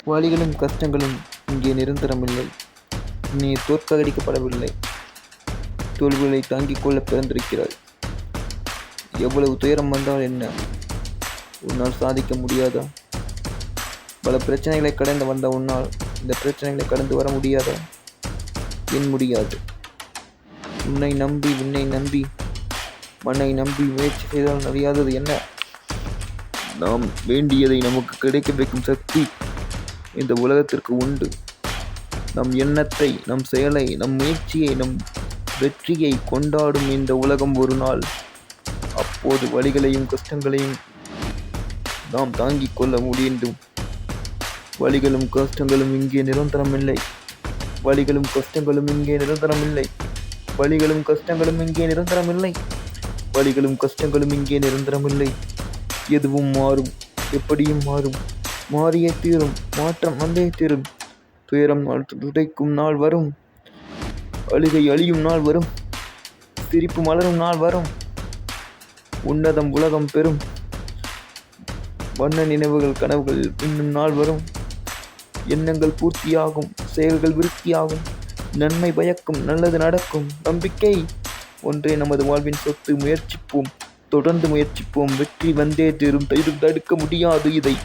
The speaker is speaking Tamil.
வலிகளும் கஷ்டங்களும் இங்கே நிரந்தரமில்லை. நீ தோற்கடிக்கப்படவில்லை. தோல்விகளை தாங்கிக் கொள்ள பிறந்திருக்கிறாய். எவ்வளவு துயரம் வந்தால் என்ன, உன்னால் சாதிக்க முடியாதா? பல பிரச்சனைகளை கடந்து வந்த உன்னால் இந்த பிரச்சனைகளை கடந்து வர முடியாதா? ஏன் முடியாது? உன்னை நம்பி, விண்ணை நம்பி, மண்ணை நம்பி முயற்சி செய்தால் அறியாதது என்ன? நாம் வேண்டியதை நமக்கு கிடைக்க வைக்கும் சக்தி இந்த உலகத்திற்கு உண்டு. நம் எண்ணத்தை, நம் செயலை, நம் முயற்சியை, நம் வெற்றியை கொண்டாடும் இந்த உலகம் ஒரு நாள். அப்போது வலிகளையும் கஷ்டங்களையும் நாம் தாங்கிக் கொள்ள முடியும். வலிகளும் கஷ்டங்களும் இங்கே நிரந்தரமில்லை. வலிகளும் கஷ்டங்களும் இங்கே நிரந்தரமில்லை. வலிகளும் கஷ்டங்களும் இங்கே நிரந்தரமில்லை. வலிகளும் கஷ்டங்களும் இங்கே நிரந்தரமில்லை. எதுவும் மாறும், எப்படியும் மாறும். மாறியே தீரும், மாற்றம் வந்தே தீரும். துயரம் துடைக்கும் நாள் வரும். அழுகை அழியும் நாள் வரும். சிரிப்பு மலரும் நாள் வரும். உன்னதம் உலகம் பெறும். வண்ண நினைவுகள் கனவுகள் இன்னும் நாள் வரும். எண்ணங்கள் பூர்த்தியாகும், செயல்கள் விருத்தியாகும். நன்மை பயக்கும், நல்லது நடக்கும். நம்பிக்கை ஒன்றே நமது வாழ்வின் சொத்து. முயற்சிப்போம், தொடர்ந்து முயற்சிப்போம். வெற்றி வந்தே தீரும். தடுக்க முடியாது இதை.